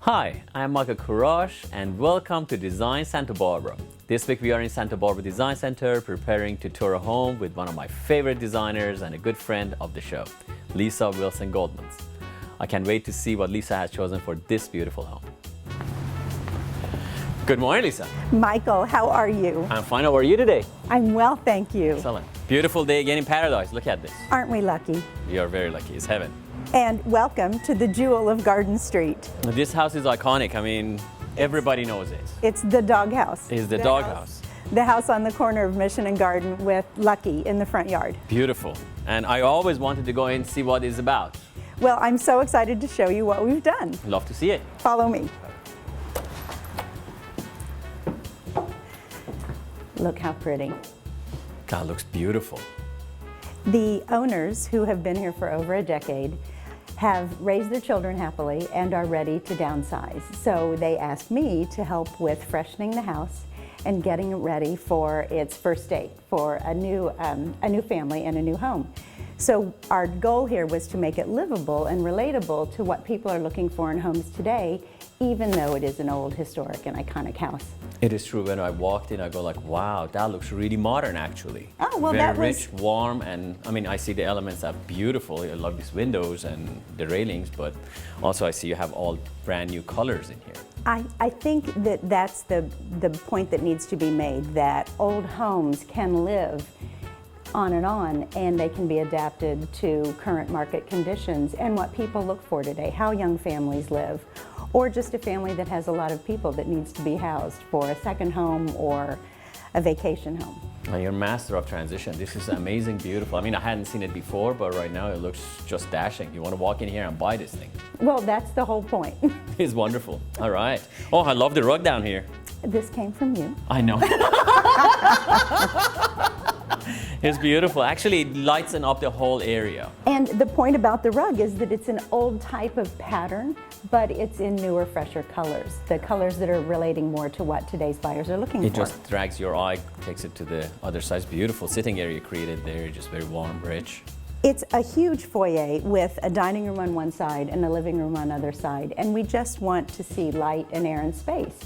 Hi, I'm Michael Courage and welcome to Design Santa Barbara. This week we are in Santa Barbara Design Center preparing to tour a home with one of my favorite designers and a good friend of the show, Leesa Wilson-Goldmuntz. I can't wait to see what Leesa has chosen for this beautiful home. Good morning, Leesa. Michael, how are you? I'm fine. How are you today? I'm well, thank you. Excellent. Beautiful day again in paradise. Look at this. Aren't we lucky? You're very lucky. It's heaven. And welcome to the jewel of Garden Street. This house is iconic. I mean, everybody knows it. It's the doghouse. It's the doghouse. The house on the corner of Mission and Garden with Lucky in the front yard. Beautiful. And I always wanted to go in and see what it's about. Well, I'm so excited to show you what we've done. Love to see it. Follow me. Look how pretty. God, looks beautiful. The owners, who have been here for over a decade, have raised their children happily and are ready to downsize. So they asked me to help with freshening the house and getting it ready for its first date for a new family and a new home. So our goal here was to make it livable and relatable to what people are looking for in homes today, even though it is an old, historic, and iconic house. It is true. When I walked in, I go like, wow, that looks really modern, actually. Oh, well, very that was rich, warm, and I mean, I see the elements are beautiful. I love these windows and the railings, but also I see you have all brand new colors in here. I think that that's the point that needs to be made, that old homes can live on, and they can be adapted to current market conditions and what people look for today, how young families live, or just a family that has a lot of people that needs to be housed for a second home or a vacation home. Now, you're a master of transition. This is amazing, beautiful. I mean, I hadn't seen it before, but right now it looks just dashing. You want to walk in here and buy this thing. Well, that's the whole point. It's wonderful. All right. Oh, I love the rug down here. This came from you. I know. It's beautiful. Actually, it lights up the whole area. And the point about the rug is that it's an old type of pattern, but it's in newer, fresher colors. The colors that are relating more to what today's buyers are looking for. It just drags your eye, takes it to the other side. It's beautiful sitting area created there, just very warm, rich. It's a huge foyer with a dining room on one side and a living room on the other side. And we just want to see light and air and space.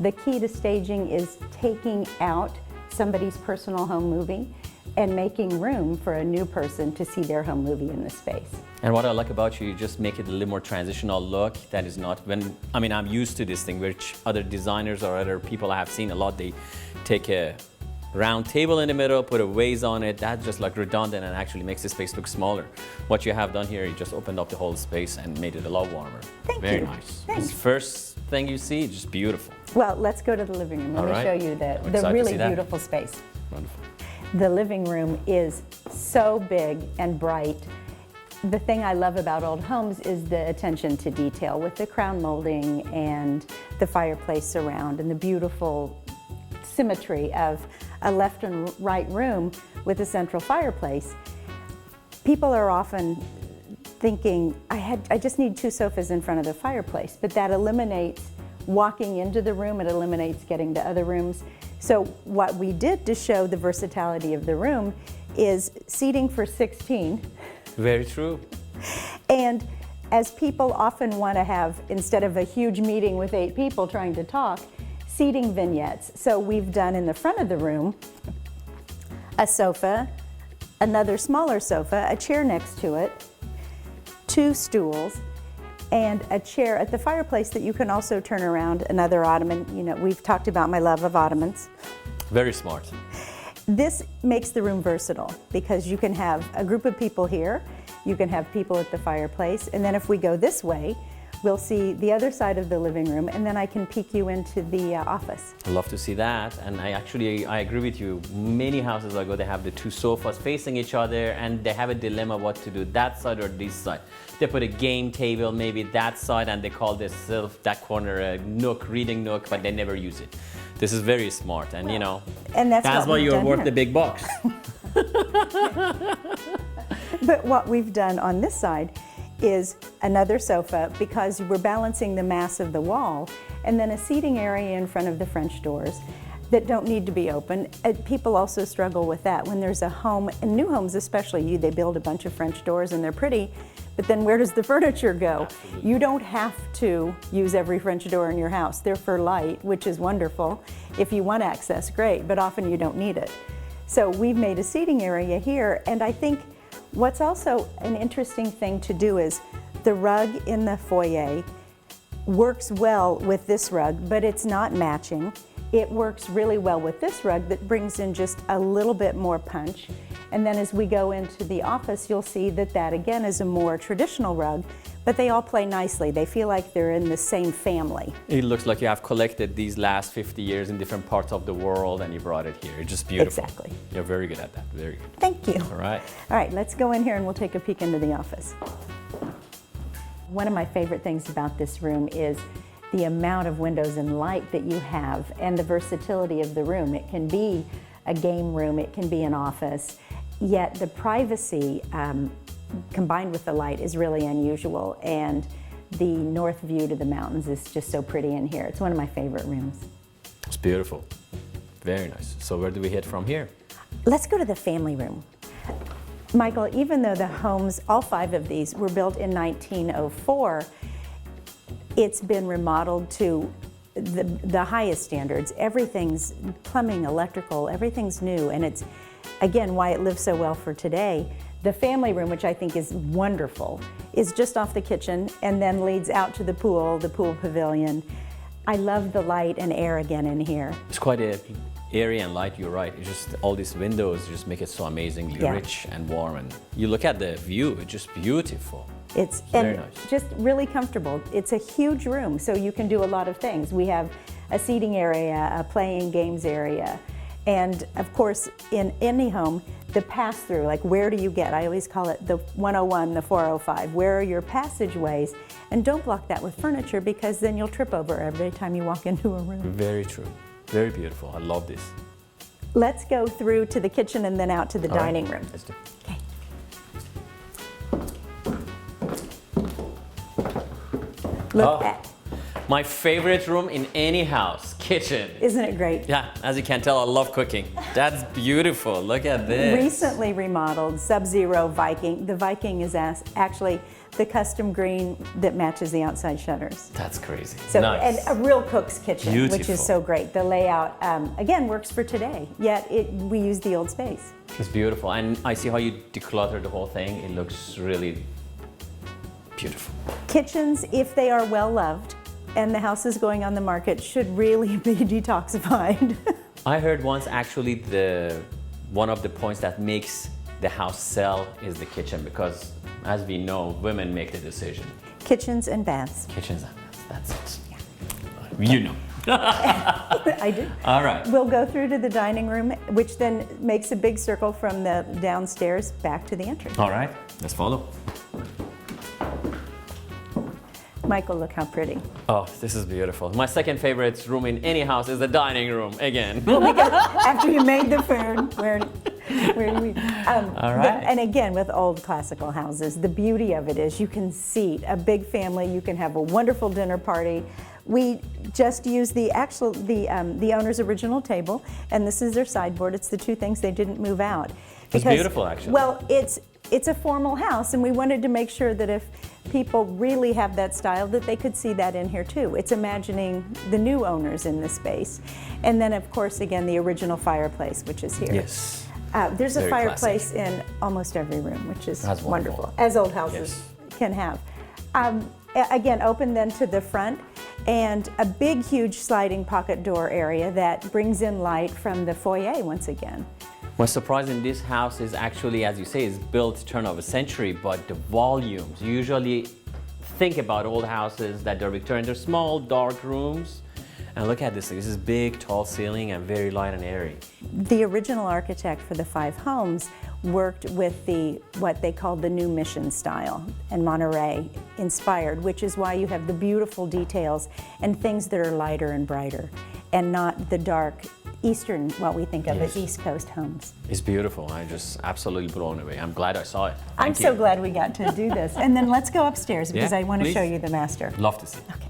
The key to staging is taking out somebody's personal home movie and making room for a new person to see their home movie in this space. And what I like about you just make it a little more transitional look. That is not I mean, I'm used to this thing, which other designers or other people I have seen a lot, they take a round table in the middle, put a vase on it. That's just like redundant and actually makes the space look smaller. What you have done here, you just opened up the whole space and made it a lot warmer. Thank Very you. nice. Thanks. This first thing you see, just beautiful. Well, let's go to the living room. Let me show you the really beautiful space. Wonderful. The living room is so big and bright. The thing I love about old homes is the attention to detail with the crown molding and the fireplace surround and the beautiful symmetry of a left and right room with a central fireplace. People are often thinking, I just need two sofas in front of the fireplace, but that eliminates walking into the room, it eliminates getting to other rooms. So what we did to show the versatility of the room is seating for 16. Very true. And as people often want to have, instead of a huge meeting with 8 people trying to talk, seating vignettes. So we've done in the front of the room a sofa, another smaller sofa, a chair next to it, 2 stools, and a chair at the fireplace that you can also turn around, another ottoman. You know, we've talked about my love of ottomans. Very smart. This makes the room versatile because you can have a group of people here, you can have people at the fireplace, and then if we go this way, we'll see the other side of the living room, and then I can peek you into the office. I love to see that, and I agree with you. Many houses I go, they have the 2 sofas facing each other, and they have a dilemma what to do, that side or this side. They put a game table, maybe that side, and they call that corner a nook, reading nook, but they never use it. This is very smart, and you know, and that's why you're worth the big bucks. But what we've done on this side is another sofa because we're balancing the mass of the wall, and then a seating area in front of the French doors that don't need to be open. People also struggle with that when there's a home, in new homes especially, they build a bunch of French doors and they're pretty, but then where does the furniture go? Absolutely. You don't have to use every French door in your house. They're for light, which is wonderful. If you want access, great, but often you don't need it. So we've made a seating area here, and I think what's also an interesting thing to do is the rug in the foyer works well with this rug, but it's not matching. It works really well with this rug that brings in just a little bit more punch. And then as we go into the office, you'll see that that again is a more traditional rug, but they all play nicely. They feel like they're in the same family. It looks like you have collected these last 50 years in different parts of the world and you brought it here. It's just beautiful. Exactly. You're very good at that, very good. Thank you. All right. All right, let's go in here and we'll take a peek into the office. One of my favorite things about this room is the amount of windows and light that you have and the versatility of the room. It can be a game room, it can be an office, yet the privacy combined with the light is really unusual, and the north view to the mountains is just so pretty in here. It's one of my favorite rooms. It's beautiful. Very nice. So where do we head from here? Let's go to the family room. Michael, even though the homes, all 5 of these, were built in 1904, it's been remodeled to the highest standards. Everything's plumbing, electrical, everything's new, and it's, again, why it lives so well for today. The family room, which I think is wonderful, is just off the kitchen and then leads out to the pool pavilion. I love the light and air again in here. It's quite airy and light, you're right. It's just all these windows just make it so amazingly rich and warm. And you look at the view, it's just beautiful. It's very nice. Just really comfortable. It's a huge room, so you can do a lot of things. We have a seating area, a playing games area, and of course, in any home, the pass-through, like where do you get? I always call it the 101, the 405. Where are your passageways? And don't block that with furniture, because then you'll trip over every time you walk into a room. Very true. Very beautiful. I love this. Let's go through to the kitchen and then out to the dining room. Let's do it. Okay. Look at. My favorite room in any house, kitchen. Isn't it great? Yeah, as you can tell, I love cooking. That's beautiful. Look at this. Recently remodeled Sub-Zero Viking. The Viking is actually the custom green that matches the outside shutters. That's crazy. So, nice. And a real cook's kitchen, Beautiful. Which is so great. The layout, again, works for today, yet we use the old space. It's beautiful. And I see how you declutter the whole thing. It looks really beautiful. Kitchens, if they are well loved, and the house is going on the market, should really be detoxified. I heard once actually one of the points that makes the house sell is the kitchen, because as we know, women make the decision. Kitchens and baths. Kitchens and baths, that's it. Yeah. You know. I do. All right. We'll go through to the dining room, which then makes a big circle from the downstairs back to the entry. All right, let's follow. Michael, look how pretty. Oh, this is beautiful. My second favorite room in any house is the dining room, again. After you made the food, where do we? All right. And again, with old classical houses, the beauty of it is you can seat a big family, you can have a wonderful dinner party. We just used the owner's original table, and this is their sideboard. It's the 2 things they didn't move out. It's beautiful, actually. Well, it's a formal house, and we wanted to make sure that if people really have that style, that they could see that in here too. It's imagining the new owners in this space. And then, of course, again, the original fireplace, which is here. Yes. There's a Very fireplace classic. in almost every room, which is That's wonderful. wonderful, as old houses can have. Again, open then to the front, and a big, huge sliding pocket door area that brings in light from the foyer once again. What's surprising, this house is actually, as you say, is built turn of a century, but the volumes, you usually think about old houses that they're Victorian, they're small, dark rooms. And look at this thing, this is big, tall ceiling and very light and airy. The original architect for the 5 homes worked with what they called the new mission style and Monterey inspired, which is why you have the beautiful details and things that are lighter and brighter, and not the dark Eastern, what we think of as East Coast homes. It's beautiful. I'm just absolutely blown away. I'm glad I saw it. I'm so glad we got to do this. And then let's go upstairs, because I want to please. show you the master. Love to see. Okay.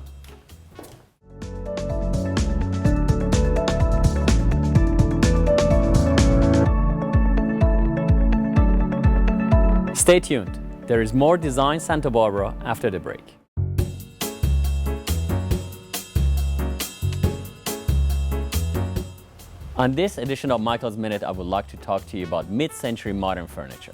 Stay tuned. There is more Design Santa Barbara after the break. On this edition of Michael's Minute, I would like to talk to you about mid-century modern furniture.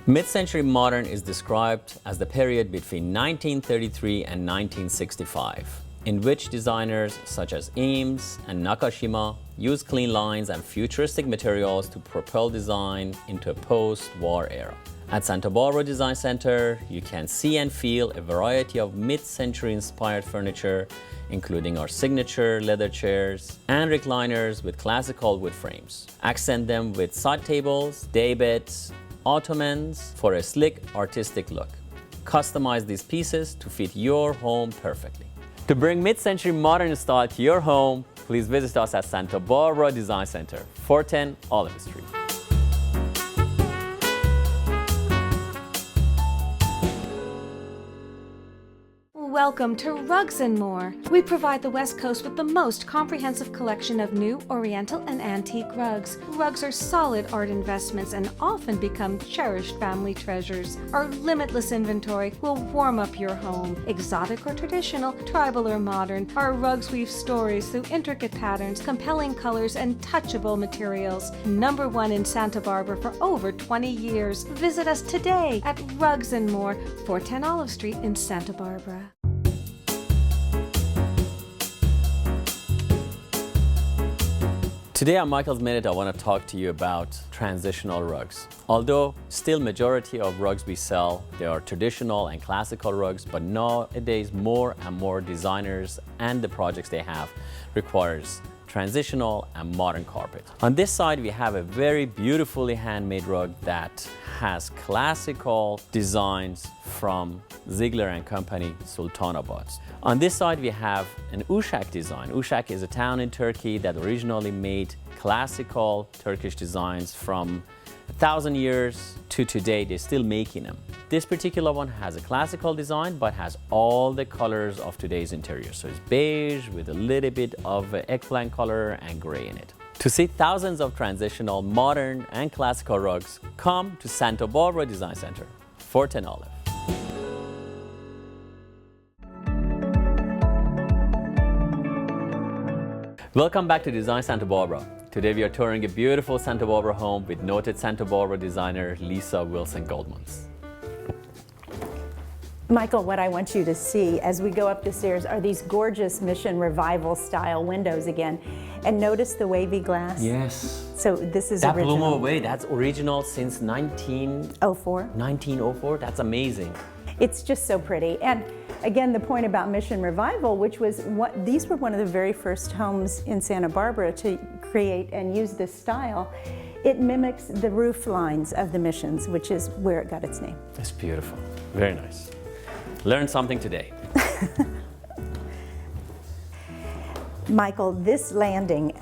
Mid-century modern is described as the period between 1933 and 1965, in which designers such as Eames and Nakashima used clean lines and futuristic materials to propel design into a post-war era. At Santa Barbara Design Center, you can see and feel a variety of mid-century inspired furniture, including our signature leather chairs and recliners with classical wood frames. Accent them with side tables, day beds, ottomans for a slick, artistic look. Customize these pieces to fit your home perfectly. To bring mid-century modern style to your home, please visit us at Santa Barbara Design Center, 410 Olive Street. Welcome to Rugs & More. We provide the West Coast with the most comprehensive collection of new, oriental, and antique rugs. Rugs are solid art investments and often become cherished family treasures. Our limitless inventory will warm up your home. Exotic or traditional, tribal or modern, our rugs weave stories through intricate patterns, compelling colors, and touchable materials. #1 in Santa Barbara for over 20 years. Visit us today at Rugs & More, 410 Olive Street in Santa Barbara. Today on Michael's Minute, I want to talk to you about transitional rugs. Although still majority of rugs we sell, they are traditional and classical rugs, but nowadays more and more designers and the projects they have requires transitional and modern carpet. On this side, we have a very beautifully handmade rug that has classical designs from Ziegler and Company, Sultanabad. On this side, we have an Uşak design. Uşak is a town in Turkey that originally made classical Turkish designs from 1,000 years to today. They're still making them. This particular one has a classical design, but has all the colors of today's interior. So it's beige with a little bit of eggplant color and gray in it. To see thousands of transitional, modern, and classical rugs, come to Santa Barbara Design Center, 410 Olive. Welcome back to Design Santa Barbara. Today we are touring a beautiful Santa Barbara home with noted Santa Barbara designer Leesa Wilson-Goldmuntz. Michael, what I want you to see as we go up the stairs are these gorgeous Mission Revival style windows again. And notice the wavy glass? Yes. So this is that original. blew me away. That's original since 1904. 1904? That's amazing. It's just so pretty. And again, the point about Mission Revival, which was these were one of the very first homes in Santa Barbara to create and use this style. It mimics the roof lines of the Missions, which is where it got its name. It's beautiful. Very nice. Learned something today. Michael, this landing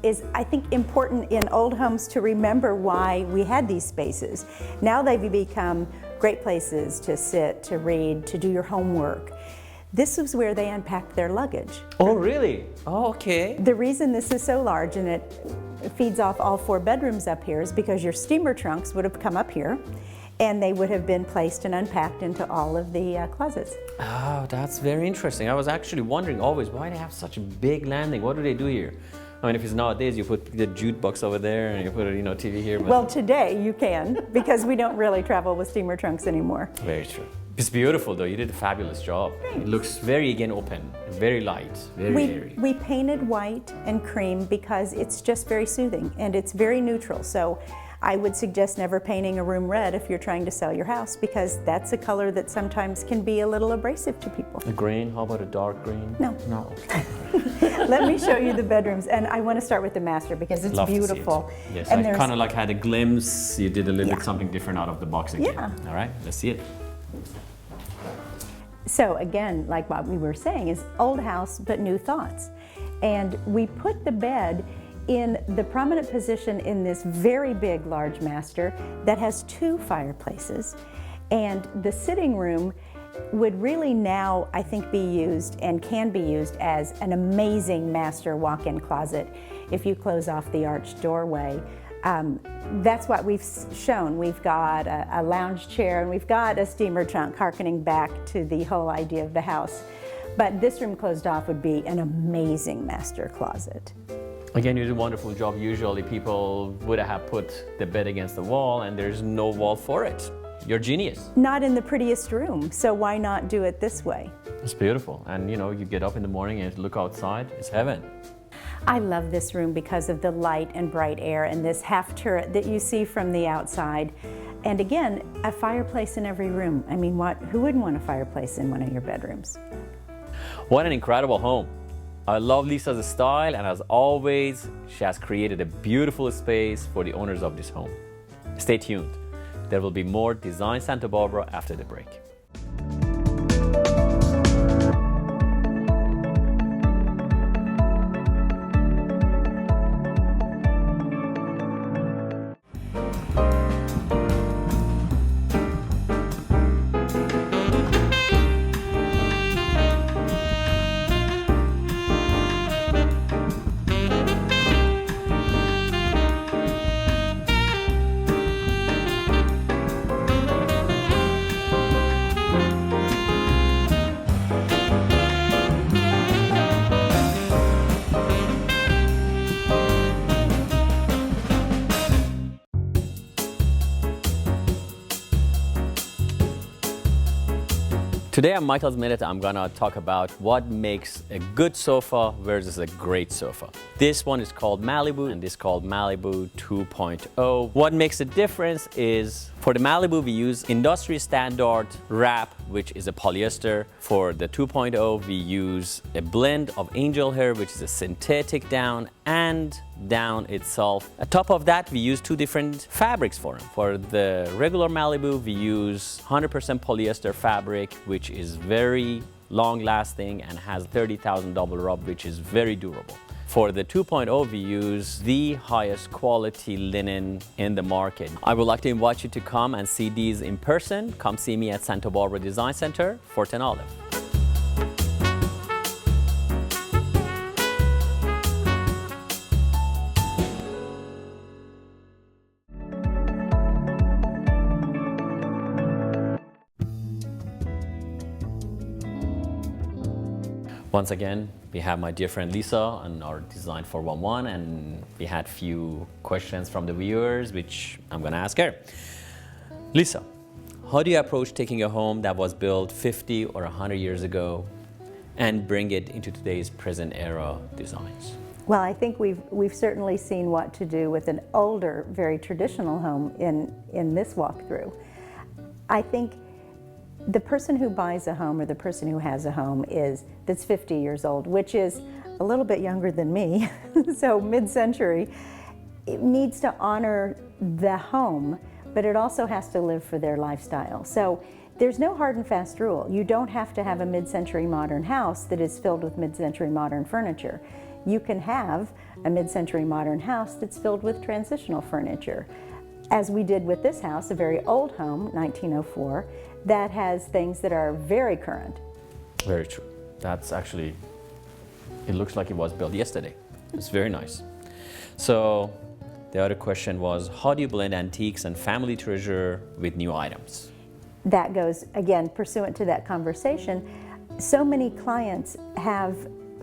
is, I think, important in old homes to remember why we had these spaces. Now they've become great places to sit, to read, to do your homework. This is where they unpacked their luggage. Oh, really? Oh, okay. The reason this is so large and it feeds off all 4 bedrooms up here is because your steamer trunks would have come up here and they would have been placed and unpacked into all of the closets. Oh, that's very interesting. I was actually wondering always why they have such a big landing. What do they do here? I mean, if it's nowadays, you put the jukebox over there and you put a TV here. But well, today you can, because we don't really travel with steamer trunks anymore. Very true. It's beautiful though. You did a fabulous job. Thanks. It looks very, again, open, very light, very airy. We painted white and cream because it's just very soothing and it's very neutral. So I would suggest never painting a room red if you're trying to sell your house, because that's a color that sometimes can be a little abrasive to people. A green? How about a dark green? No. No. Okay. Let me show you the bedrooms, and I want to start with the master because it's Love beautiful. To see it. Yes, and I kind of like had a glimpse. You did a little bit something different out of the box again. Yeah. All right, let's see it. So again, like what we were saying, is old house but new thoughts. And we put the bed in the prominent position in this very big, large master that has 2 fireplaces. And the sitting room would really now, I think, be used and can be used as an amazing master walk-in closet if you close off the arched doorway. That's what we've shown. We've got a lounge chair and we've got a steamer trunk, harkening back to the whole idea of the house. But this room closed off would be an amazing master closet. Again, you did a wonderful job. Usually people would have put the bed against the wall and there's no wall for it. You're genius. Not in the prettiest room, so why not do it this way? It's beautiful. And you know, you get up in the morning and look outside, it's heaven. I love this room because of the light and bright air and this half turret that you see from the outside. And again, a fireplace in every room. I mean, who wouldn't want a fireplace in one of your bedrooms? What an incredible home. I love Leesa's style, and as always, she has created a beautiful space for the owners of this home. Stay tuned. There will be more Design Santa Barbara after the break. Today on Michael's Minute, I'm gonna talk about what makes a good sofa versus a great sofa. This one is called Malibu and this is called Malibu 2.0. What makes a difference is for the Malibu, we use industry standard wrap, which is a polyester. For the 2.0, we use a blend of angel hair, which is a synthetic down, and down itself. On top of that, we use two different fabrics for them. For the regular Malibu, we use 100% polyester fabric, which is very long lasting and has 30,000 double rub, which is very durable. For the 2.0, we use the highest quality linen in the market. I would like to invite you to come and see these in person. Come see me at Santa Barbara Design Center, Fort and Olive. Once again, we have my dear friend Leesa on our Design 411, and we had few questions from the viewers, which I'm gonna ask her. Leesa, how do you approach taking a home that was built 50 or 100 years ago and bring it into today's present era designs? Well, I think we've certainly seen what to do with an older, very traditional home in this walkthrough. I think the person who buys a home or the person who has a home that's 50 years old, which is a little bit younger than me, so mid-century, it needs to honor the home, but it also has to live for their lifestyle. So there's no hard and fast rule. You don't have to have a mid-century modern house that is filled with mid-century modern furniture. You can have a mid-century modern house that's filled with transitional furniture, as we did with this house, a very old home, 1904, that has things that are very current. Very true. That's actually, it looks like it was built yesterday. It's very nice. So the other question was, how do you blend antiques and family treasure with new items? That goes, again, pursuant to that conversation. So many clients have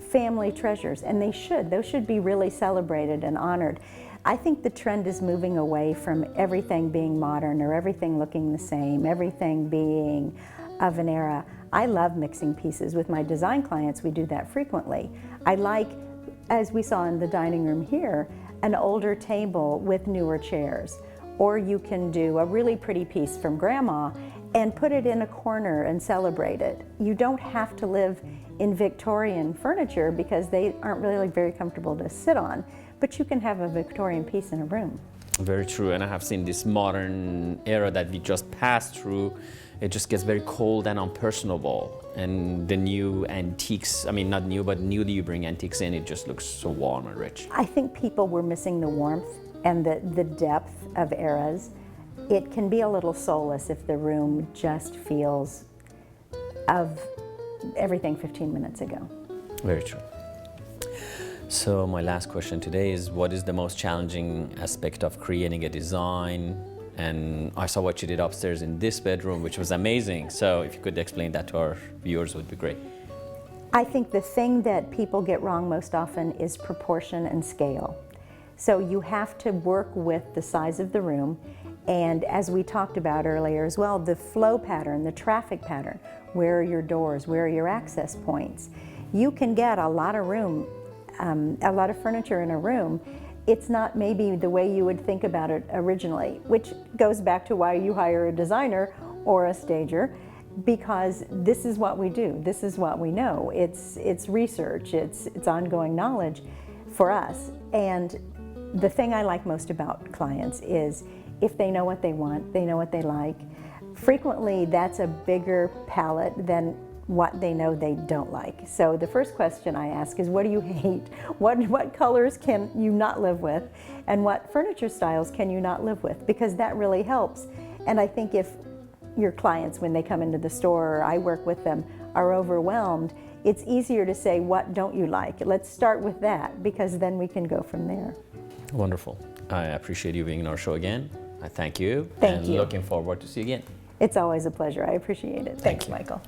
family treasures, and they should. Those should be really celebrated and honored. I think the trend is moving away from everything being modern or everything looking the same, everything being of an era. I love mixing pieces. With my design clients, we do that frequently. I like, as we saw in the dining room here, an older table with newer chairs. Or you can do a really pretty piece from Grandma and put it in a corner and celebrate it. You don't have to live in Victorian furniture because they aren't really very comfortable to sit on, but you can have a Victorian piece in a room. Very true, and I have seen this modern era that we just passed through. It just gets very cold and unpersonable, and the new antiques, I mean not new, but newly you bring antiques in, it just looks so warm and rich. I think people were missing the warmth and the depth of eras. It can be a little soulless if the room just feels of everything 15 minutes ago. Very true. So my last question today is, what is the most challenging aspect of creating a design? And I saw what you did upstairs in this bedroom, which was amazing. So if you could explain that to our viewers, would be great. I think the thing that people get wrong most often is proportion and scale. So you have to work with the size of the room, and as we talked about earlier as well, the flow pattern, the traffic pattern. Where are your doors? Where are your access points? You can get a lot of room, a lot of furniture in a room. It's not maybe the way you would think about it originally, which goes back to why you hire a designer or a stager, because this is what we do. This is what we know. It's research, it's ongoing knowledge for us. And the thing I like most about clients is if they know what they want, they know what they like. Frequently, that's a bigger palette than what they know they don't like. So the first question I ask is, what do you hate? What colors can you not live with? And what furniture styles can you not live with? Because that really helps. And I think if your clients, when they come into the store or I work with them, are overwhelmed, it's easier to say, what don't you like? Let's start with that, because then we can go from there. Wonderful. I appreciate you being in our show again. I thank you. Thank you. Looking forward to see you again. It's always a pleasure. I appreciate it. Thank Thanks, you. Michael.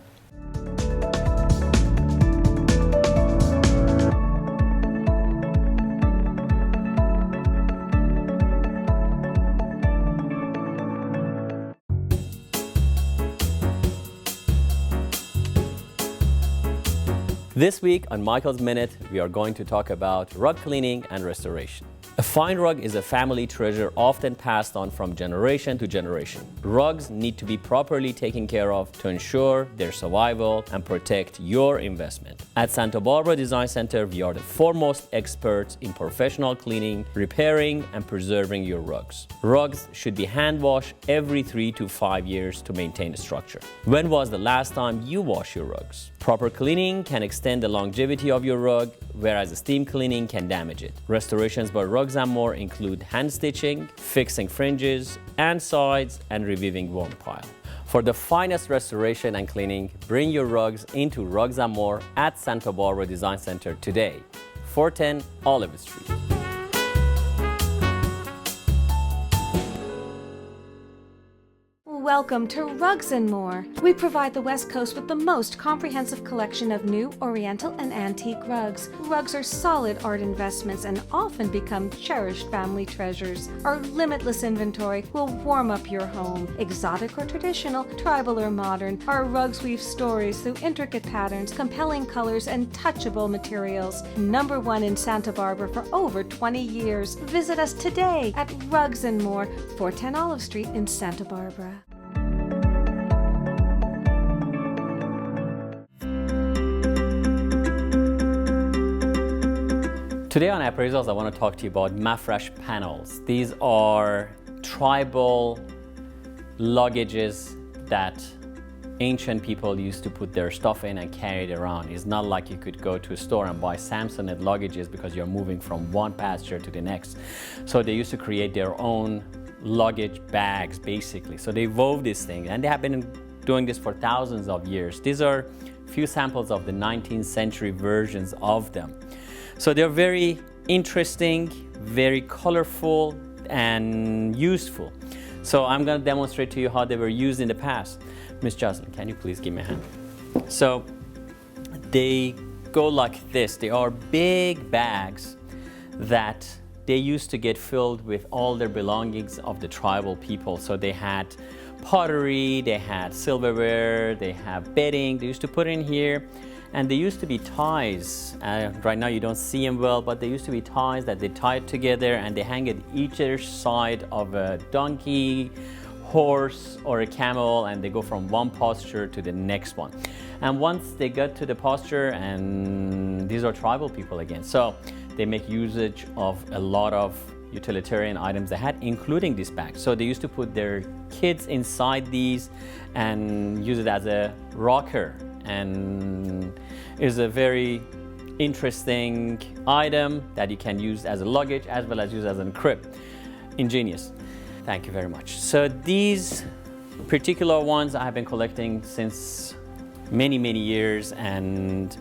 This week on Michael's Minute, we are going to talk about rug cleaning and restoration. A fine rug is a family treasure often passed on from generation to generation. Rugs need to be properly taken care of to ensure their survival and protect your investment. At Santa Barbara Design Center, we are the foremost experts in professional cleaning, repairing, and preserving your rugs. Rugs should be hand washed every 3 to 5 years to maintain structure. When was the last time you washed your rugs? Proper cleaning can extend the longevity of your rug, whereas steam cleaning can damage it. Restorations by Rugs & More include hand stitching, fixing fringes and sides, and reviving worn pile. For the finest restoration and cleaning, bring your rugs into Rugs & More at Santa Barbara Design Center today, 410 Olive Street. Welcome to Rugs & More. We provide the West Coast with the most comprehensive collection of new Oriental and antique rugs. Rugs are solid art investments and often become cherished family treasures. Our limitless inventory will warm up your home. Exotic or traditional, tribal or modern, our rugs weave stories through intricate patterns, compelling colors, and touchable materials. #1 in Santa Barbara for over 20 years. Visit us today at Rugs & More, 410 Olive Street in Santa Barbara. Today on Appraisals, I want to talk to you about Mafresh panels. These are tribal luggages that ancient people used to put their stuff in and carry it around. It's not like you could go to a store and buy Samsonite luggages because you're moving from one pasture to the next. So they used to create their own luggage bags, basically. So they wove this thing, and they have been doing this for thousands of years. These are a few samples of the 19th century versions of them. So they're very interesting, very colorful, and useful. So I'm going to demonstrate to you how they were used in the past. Miss Jocelyn, can you please give me a hand? So they go like this. They are big bags that they used to get filled with all their belongings of the tribal people. So they had pottery, they had silverware, they have bedding. They used to put in here. And there used to be ties. Right now you don't see them well, but there used to be ties that they tied together and they hang at each side of a donkey, horse, or a camel, and they go from one posture to the next one. And once they got to the posture, and these are tribal people again, so they make usage of a lot of utilitarian items they had, including this bag. So they used to put their kids inside these and use it as a rocker, and is a very interesting item that you can use as a luggage as well as use as a crib. Ingenious. Thank you very much. So these particular ones I have been collecting since many years, and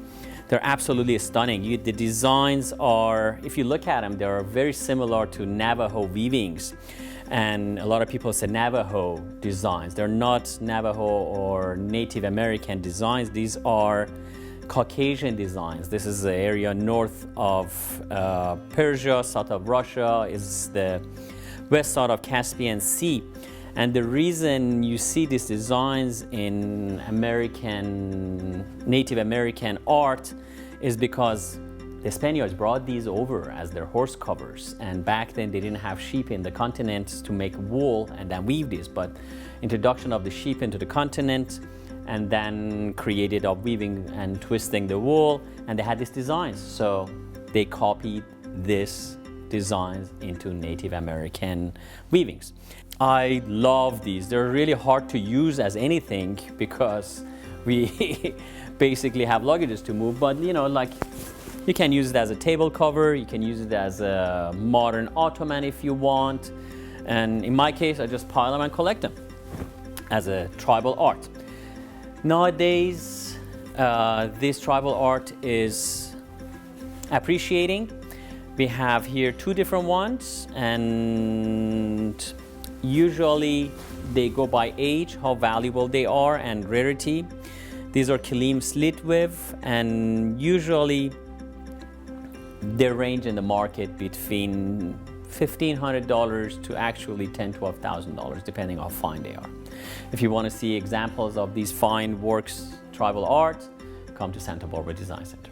They're absolutely stunning. The designs are, if you look at them, they are very similar to Navajo weavings. And a lot of people say Navajo designs. They're not Navajo or Native American designs. These are Caucasian designs. This is the area north of Persia, south of Russia, is the west side of Caspian Sea. And the reason you see these designs in Native American art is because the Spaniards brought these over as their horse covers, and back then they didn't have sheep in the continent to make wool and then weave these, but introduction of the sheep into the continent and then created of weaving and twisting the wool, and they had these designs. So they copied this designs into Native American weavings. I love these. They're really hard to use as anything because we basically have luggages to move, but you know, like, you can use it as a table cover, you can use it as a modern ottoman if you want, and in my case I just pile them and collect them as a tribal art. Nowadays this tribal art is appreciating. We have here two different ones, and usually they go by age, how valuable they are, and rarity. These are Kilim slit weave, and usually they range in the market between $1,500 to actually $10,000 to $12,000, depending on how fine they are. If you want to see examples of these fine works, tribal art, come to Santa Barbara Design Center.